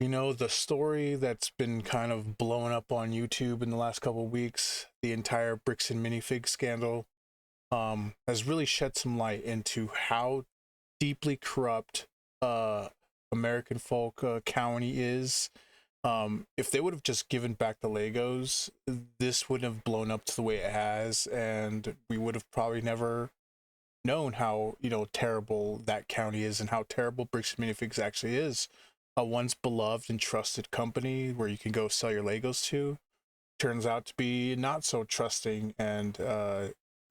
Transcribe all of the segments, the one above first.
You know, the story that's been kind of blowing up on YouTube in the last couple of weeks, the entire Bricks and Minifigs scandal, has really shed some light into how deeply corrupt American Folk County is. If they would have just given back the Legos, this wouldn't have blown up to the way it has, and we would have probably never known how, terrible that county is and how terrible Bricks and Minifigs actually is. A once beloved and trusted company where you can go sell your Legos to turns out to be not so trusting and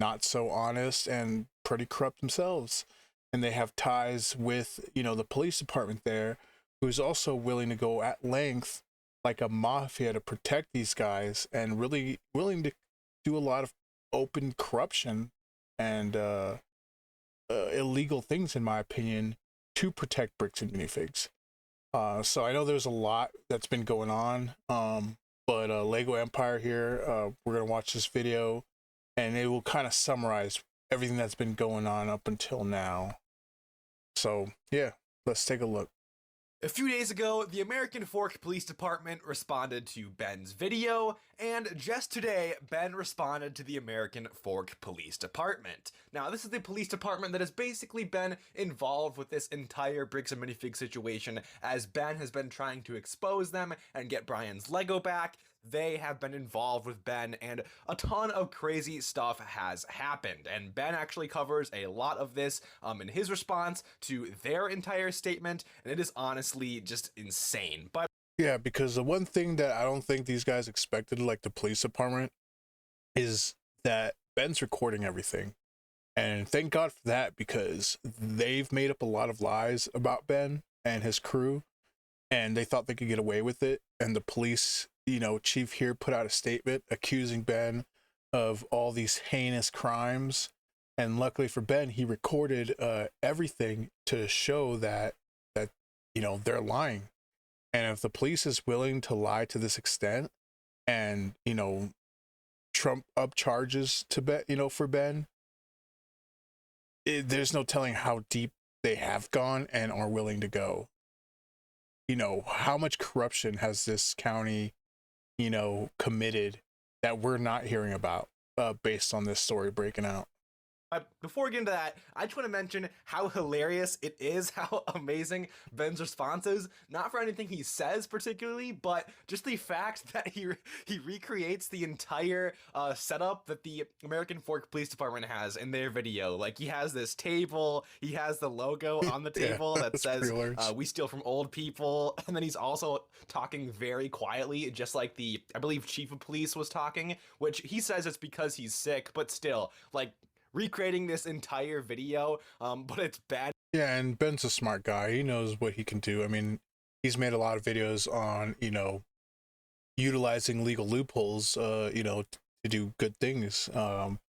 not so honest and pretty corrupt themselves. And they have ties with, the police department there, who's also willing to go at length like a mafia to protect these guys and really willing to do a lot of open corruption and illegal things, in my opinion, to protect Bricks and Minifigs. So I know there's a lot that's been going on, but Lego Empire here, we're going to watch this video, and it will kind of summarize everything that's been going on up until now. So, yeah, let's take a look. A few days ago, the American Fork Police Department responded to Ben's video, and just today, Ben responded to the American Fork Police Department. Now, this is the police department that has basically been involved with this entire Bricks and Minifigs situation, as Ben has been trying to expose them and get Brian's Lego back. They have been involved with Ben, and a ton of crazy stuff has happened. And Ben actually covers a lot of this in his response to their entire statement, and it is honestly just insane. But yeah, because the one thing that I don't think these guys expected, like the police department, is that Ben's recording everything. And thank God for that, because they've made up a lot of lies about Ben and his crew, and they thought they could get away with it. And the police, chief here put out a statement accusing Ben of all these heinous crimes. And luckily for Ben, he recorded everything to show that they're lying. And if the police is willing to lie to this extent and, trump up charges to Ben, for Ben, there's no telling how deep they have gone and are willing to go. How much corruption has this county, committed that we're not hearing about based on this story breaking out? Before we get into that, I just want to mention how hilarious it is, how amazing Ben's response is. Not for anything he says particularly, but just the fact that he recreates the entire setup that the American Fork Police Department has in their video. Like, he has this table, he has the logo on the table that says, "We steal from old people," and then he's also talking very quietly, just like I believe chief of police was talking, which he says it's because he's sick, but still, like, recreating this entire video, but it's bad. Yeah, and Ben's a smart guy. He knows what he can do. I mean, he's made a lot of videos on, utilizing legal loopholes, to do good things. And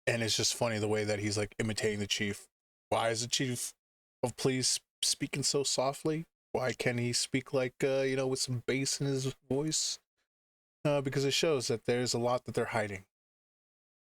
it's just funny the way that he's like imitating the chief. Why is the chief of police speaking so softly? Why can't he speak like, with some bass in his voice? Because it shows that there's a lot that they're hiding.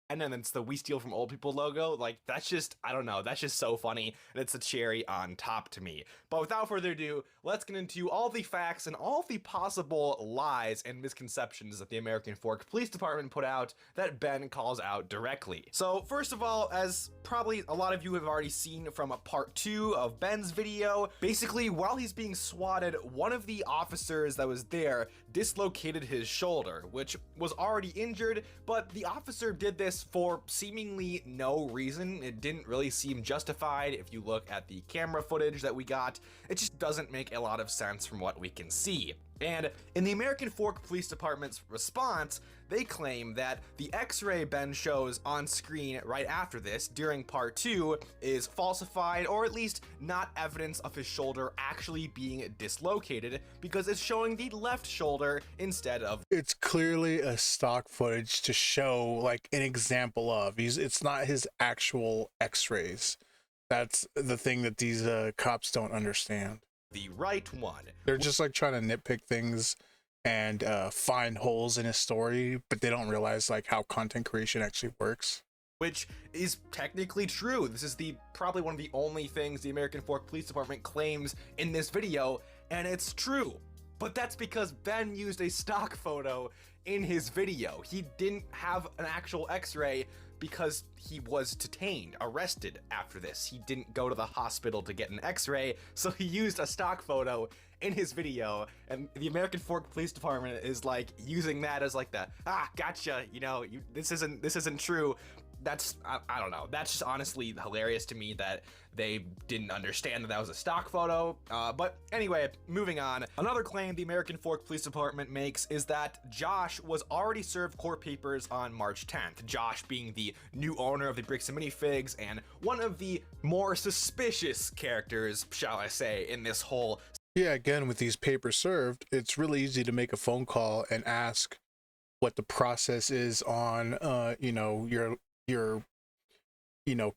And then it's the "We steal from old people" logo. Like, that's just, I don't know, that's just so funny, and it's a cherry on top to me. But without further ado, let's get into all the facts and all the possible lies and misconceptions that the American Fork Police Department put out that Ben calls out directly. So first of all, as probably a lot of you have already seen from part 2 of Ben's video, basically while he's being swatted, one of the officers that was there dislocated his shoulder, which was already injured, but the officer did this for seemingly no reason. It didn't really seem justified. If you look at the camera footage that we got, it just doesn't make a lot of sense from what we can see. And in the American Fork Police Department's response, they claim that the x-ray Ben shows on screen right after this during part 2 is falsified, or at least not evidence of his shoulder actually being dislocated, because it's showing the left shoulder instead of. It's clearly a stock footage to show like an example of. It's not his actual x-rays. That's the thing that these cops don't understand. The right one. They're just like trying to nitpick things and find holes in his story, but they don't realize like how content creation actually works. which is technically true. This is probably one of the only things the American Fork Police Department claims in this video, and it's true. But that's because Ben used a stock photo in his video. He didn't have an actual x-ray because he was detained, arrested after this. He didn't go to the hospital to get an x-ray, so he used a stock photo in his video, and the American Fork Police Department is like using that as like the, gotcha, this isn't true. That's, I don't know, that's just honestly hilarious to me that they didn't understand that was a stock photo. But anyway, moving on. Another claim the American Fork Police Department makes is that Josh was already served court papers on March 10th. Josh being the new owner of the Bricks and Minifigs and one of the more suspicious characters, shall I say, in this whole. Yeah, again, with these papers served, it's really easy to make a phone call and ask what the process is on, your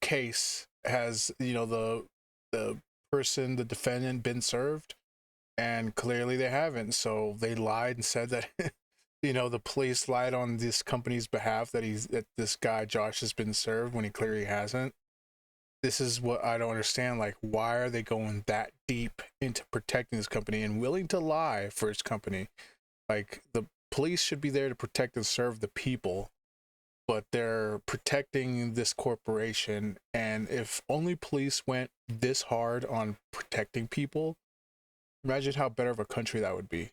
case. Has the person, the defendant, been served? And clearly they haven't, so they lied and said that the police lied on this company's behalf that this guy Josh has been served when he clearly hasn't. This is what I don't understand. Like, why are they going that deep into protecting this company and willing to lie for its company? Like, the police should be there to protect and serve the people, but they're protecting this corporation. And if only police went this hard on protecting people, imagine how better of a country that would be.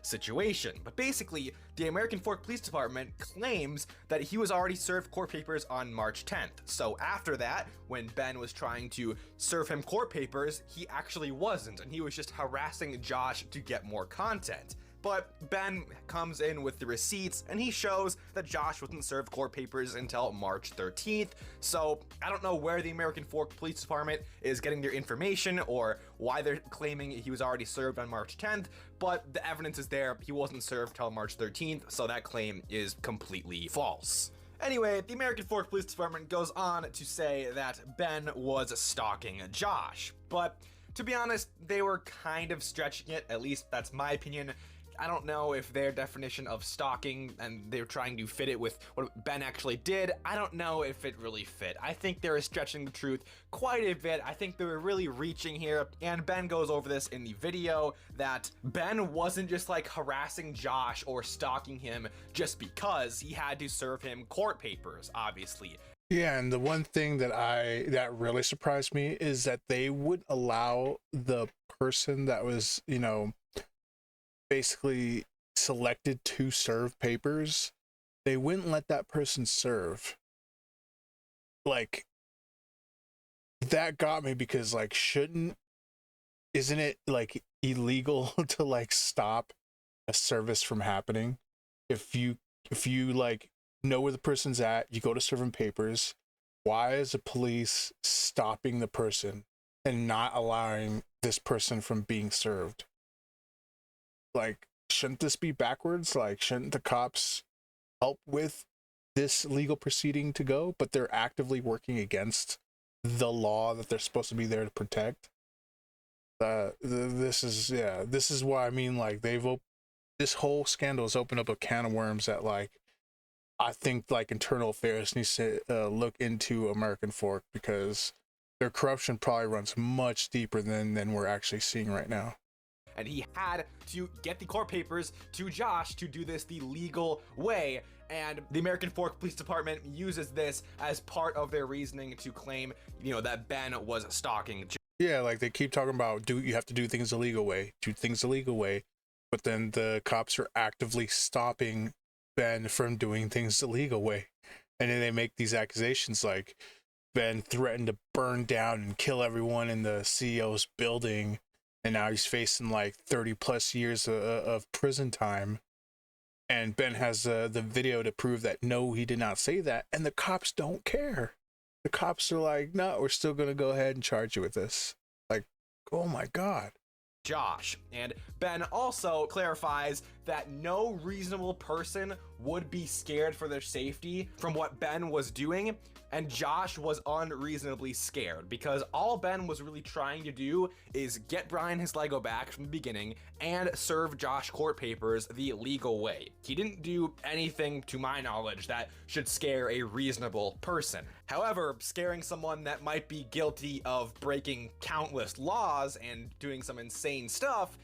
Situation. But basically, the American Fork Police Department claims that he was already served court papers on March 10th. So after that, when Ben was trying to serve him court papers, he actually wasn't, and he was just harassing Josh to get more content. But Ben comes in with the receipts, and he shows that Josh wasn't served court papers until March 13th. So I don't know where the American Fork Police Department is getting their information or why they're claiming he was already served on March 10th, but the evidence is there. He wasn't served till March 13th, so that claim is completely false. Anyway, the American Fork Police Department goes on to say that Ben was stalking Josh, but to be honest, they were kind of stretching it. At least that's my opinion. I don't know if their definition of stalking and they're trying to fit it with what Ben actually did. I don't know if it really fit. I think they were stretching the truth quite a bit. I think they were really reaching here, and Ben goes over this in the video that Ben wasn't just like harassing Josh or stalking him just because he had to serve him court papers, obviously. Yeah, and the one thing that really surprised me is that they would allow the person that was, basically selected to serve papers, they wouldn't let that person serve. Like, that got me, because like, isn't it like illegal to like stop a service from happening? If you like know where the person's at, you go to serve them papers, why is the police stopping the person and not allowing this person from being served? Like, shouldn't this be backwards? Like, shouldn't the cops help with this legal proceeding to go? But they're actively working against the law that they're supposed to be there to protect. This is why I mean, like, this whole scandal has opened up a can of worms that, like, I think like internal affairs needs to look into American Fork, because their corruption probably runs much deeper than we're actually seeing right now. And he had to get the court papers to Josh to do this the legal way. And the American Fork Police Department uses this as part of their reasoning to claim, that Ben was stalking. Yeah, like they keep talking about, you have to do things the legal way, but then the cops are actively stopping Ben from doing things the legal way. And then they make these accusations like Ben threatened to burn down and kill everyone in the CEO's building, and now he's facing like 30 plus years of prison time. And Ben has the video to prove that no, he did not say that, and the cops don't care. The cops are like, no, we're still gonna go ahead and charge you with this. Like, oh my god. Josh. And Ben also clarifies that no reasonable person would be scared for their safety from what Ben was doing, and Josh was unreasonably scared because all Ben was really trying to do is get Brian his Lego back from the beginning and serve Josh court papers the legal way. He didn't do anything, to my knowledge, that should scare a reasonable person. However, scaring someone that might be guilty of breaking countless laws and doing some insane stuff,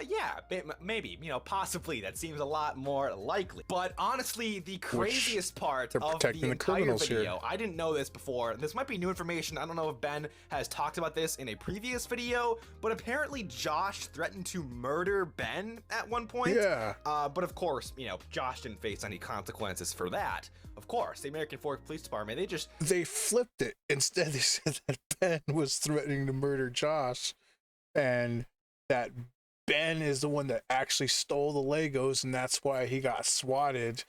yeah, maybe, possibly. That seems a lot more likely. But honestly, the craziest part of the entire video, I didn't know this before. This might be new information. I don't know if Ben has talked about this in a previous video, but apparently Josh threatened to murder Ben at one point. Yeah. But of course, Josh didn't face any consequences for that. Of course, the American Fork Police Department, they flipped it. Instead, they said that Ben was threatening to murder Josh, and that Ben is the one that actually stole the Legos, and that's why he got swatted.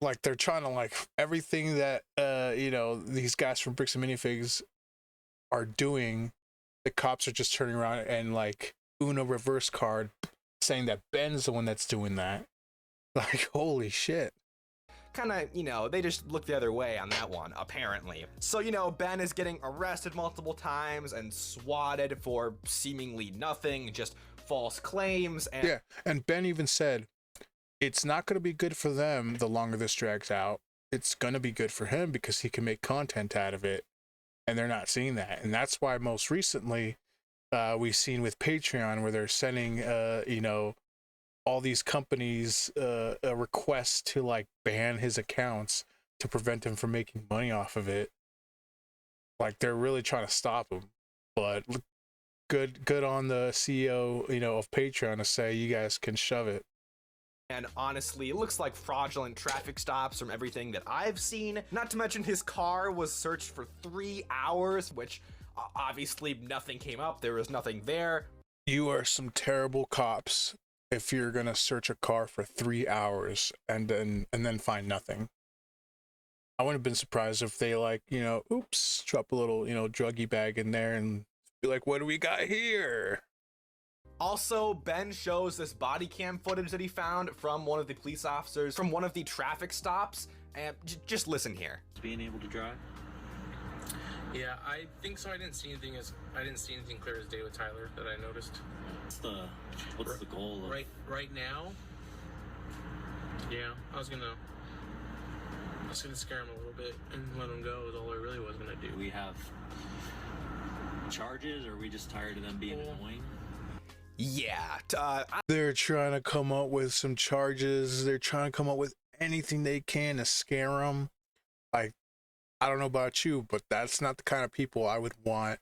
Like, they're trying to, everything that, these guys from Bricks and Minifigs are doing, the cops are just turning around and, Uno reverse card, saying that Ben's the one that's doing that. Like, holy shit. Kind of, they just look the other way on that one, apparently. So, Ben is getting arrested multiple times and swatted for seemingly nothing, just false claims. And yeah, and Ben even said, it's not going to be good for them the longer this drags out. It's going to be good for him because he can make content out of it, and they're not seeing that. And that's why most recently we've seen with Patreon where they're sending, all these companies a request to ban his accounts to prevent him from making money off of it. They're really trying to stop him. But good on the CEO, of Patreon to say you guys can shove it. And honestly, it looks like fraudulent traffic stops from everything that I've seen. Not to mention his car was searched for 3 hours, which obviously nothing came up. There was nothing there. You are some terrible cops if you're gonna search a car for 3 hours and then find nothing. I wouldn't have been surprised if they oops, drop a little, druggy bag in there and be like, what do we got here? Also, Ben shows this body cam footage that he found from one of the police officers from one of the traffic stops, and just listen here. Being able to drive? Yeah, I think so. I didn't see anything clear as day with Tyler that I noticed. What's the goal of right now? Yeah, I was gonna scare him a little bit and let him go is all I really was gonna do. Do we have charges, or are we just tired of them being annoying? Yeah, they're trying to come up with some charges. They're trying to come up with anything they can to scare them. I don't know about you, but that's not the kind of people I would want,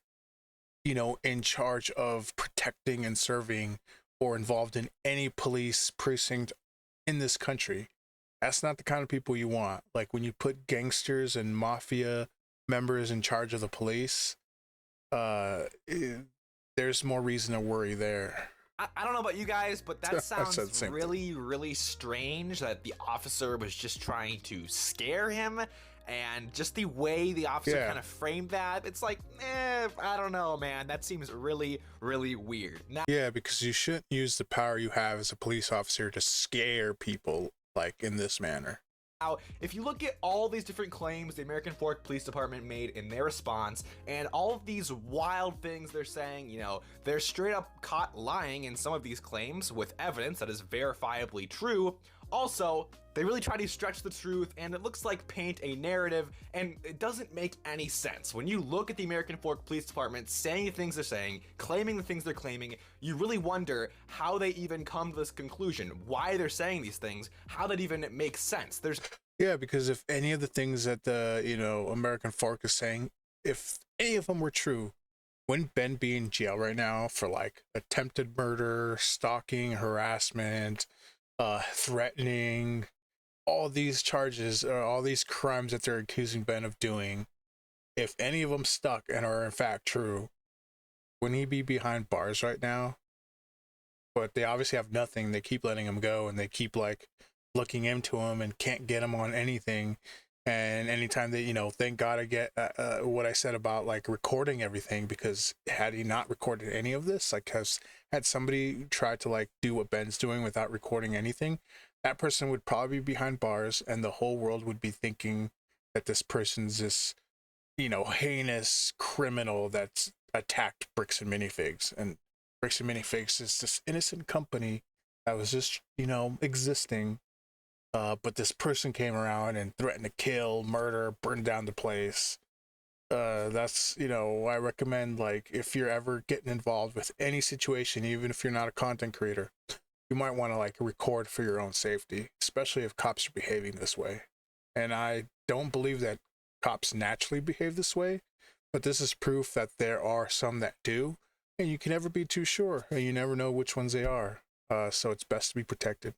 in charge of protecting and serving or involved in any police precinct in this country. That's not the kind of people you want. When you put gangsters and mafia members in charge of the police, there's more reason to worry there. I don't know about you guys, but that sounds really, really strange that the officer was just trying to scare him, and just the way the officer kind of framed that, it's I don't know, man. That seems really, really weird. Yeah, because you shouldn't use the power you have as a police officer to scare people in this manner. Now, if you look at all these different claims the American Fork Police Department made in their response, and all of these wild things they're saying, they're straight up caught lying in some of these claims with evidence that is verifiably true. Also, they really try to stretch the truth, and it looks like paint a narrative, and it doesn't make any sense. When you look at the American Fork Police Department saying the things they're saying, claiming the things they're claiming, you really wonder how they even come to this conclusion, why they're saying these things, how that even makes sense. Yeah, because if any of the things that the, American Fork is saying, if any of them were true, wouldn't Ben be in jail right now for attempted murder, stalking, harassment, threatening, all these charges, all these crimes that they're accusing Ben of doing? If any of them stuck and are in fact true, wouldn't he be behind bars right now? But they obviously have nothing. They keep letting him go, and they keep looking into him and can't get him on anything. And anytime that, thank God I get what I said about like recording everything, because had he not recorded any of this, like had somebody tried to like do what Ben's doing without recording anything, that person would probably be behind bars, and the whole world would be thinking that this person's this, heinous criminal that's attacked Bricks and Minifigs. And Bricks and Minifigs is this innocent company that was just, existing. But this person came around and threatened to kill, murder, burn down the place. That's, I recommend, like, if you're ever getting involved with any situation, even if you're not a content creator, you might want to, like, record for your own safety, especially if cops are behaving this way. And I don't believe that cops naturally behave this way, but this is proof that there are some that do, and you can never be too sure, and you never know which ones they are. So it's best to be protected.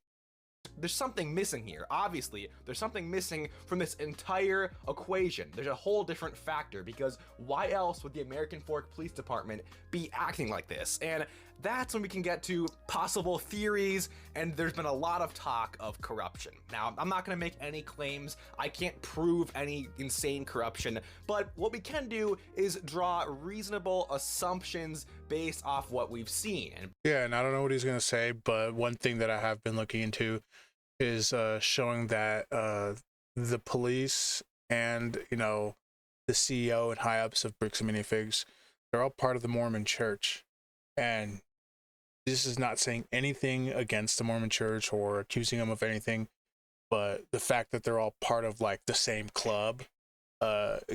There's something missing here. Obviously, there's something missing from this entire equation. There's a whole different factor, because why else would the American Fork Police Department be acting like this? And that's when we can get to possible theories, and there's been a lot of talk of corruption. Now, I'm not going to make any claims. I can't prove any insane corruption, but what we can do is draw reasonable assumptions based off what we've seen. Yeah, and I don't know what he's going to say, but one thing that I have been looking into is showing that the police and, the CEO and high-ups of Bricks and Minifigs, they're all part of the Mormon Church. And this is not saying anything against the Mormon Church or accusing them of anything, but the fact that they're all part of, like, the same club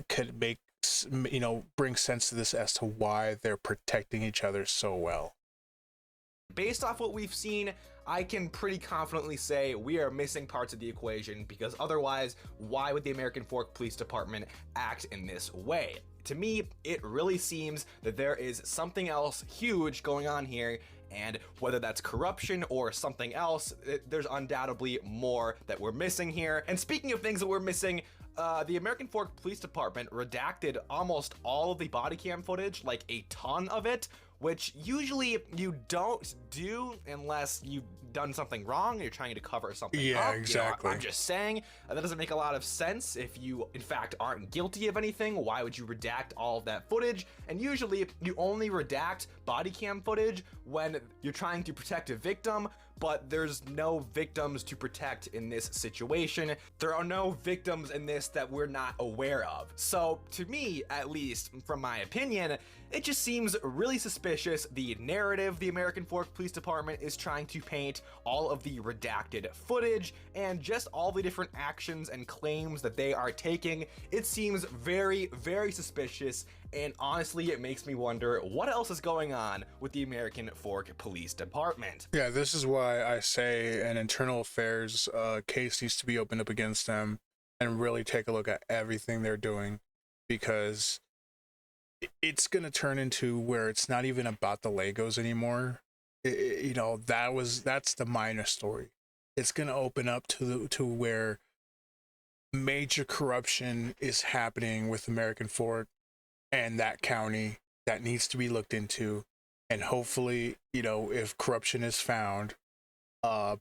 could make, bring sense to this as to why they're protecting each other so well. Based off what we've seen, I can pretty confidently say we are missing parts of the equation, because otherwise, why would the American Fork Police Department act in this way? To me, it really seems that there is something else huge going on here, and whether that's corruption or something else, there's undoubtedly more that we're missing here. And speaking of things that we're missing, the American Fork Police Department redacted almost all of the body cam footage, like a ton of it, which usually you don't do unless you've done something wrong and you're trying to cover something up. Yeah, exactly. I'm just saying, that doesn't make a lot of sense. If you, in fact, aren't guilty of anything, why would you redact all of that footage? And usually, you only redact body cam footage when you're trying to protect a victim, but there's no victims to protect in this situation. There are no victims in this that we're not aware of. So, to me, at least, from my opinion, it just seems really suspicious, the narrative the American Fork Police Department is trying to paint, all of the redacted footage, and just all the different actions and claims that they are taking. It seems very, very suspicious, and honestly, it makes me wonder what else is going on with the American Fork Police Department. Yeah, this is why I say an internal affairs case needs to be opened up against them and really take a look at everything they're doing, because it's going to turn into where it's not even about the Legos anymore. That's the minor story. It's going to open up to where major corruption is happening with American Fork and that county that needs to be looked into. And hopefully, if corruption is found,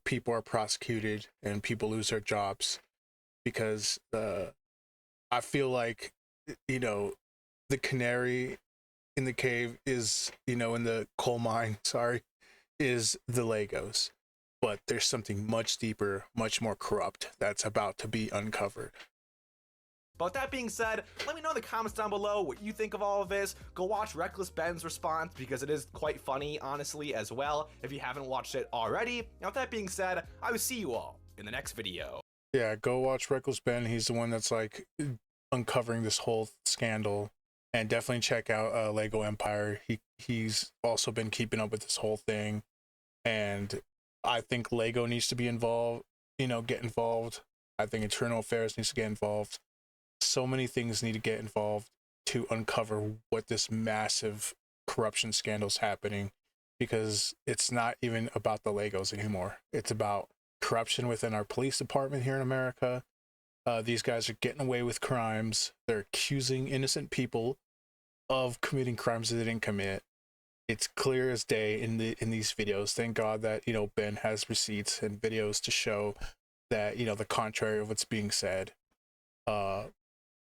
people are prosecuted and people lose their jobs, because I feel like, the canary in the cave is, in the coal mine, is the Legos. But there's something much deeper, much more corrupt that's about to be uncovered. But with that being said, let me know in the comments down below what you think of all of this. Go watch Reckless Ben's response, because it is quite funny, honestly, as well, if you haven't watched it already. Now, with that being said, I will see you all in the next video. Yeah, go watch Reckless Ben. He's the one that's, like, uncovering this whole scandal. And definitely check out Lego Empire. He's also been keeping up with this whole thing. And I think Lego needs to be involved, get involved. I think Internal Affairs needs to get involved. So many things need to get involved to uncover what this massive corruption scandal is happening, because it's not even about the Legos anymore. It's about corruption within our police department here in America. These guys are getting away with crimes. They're accusing innocent people of committing crimes that they didn't commit. It's clear as day in these videos. Thank God that, Ben has receipts and videos to show that, the contrary of what's being said.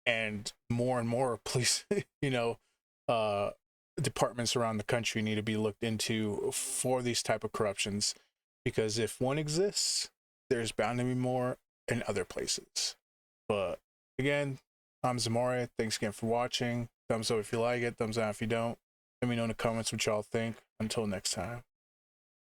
and more police, you know, departments around the country need to be looked into for these type of corruptions, because if one exists, there's bound to be more in other places. But again, I'm Zamore. Thanks again for watching. Thumbs up if you like it, thumbs down if you don't. Let me know in the comments what y'all think. Until next time.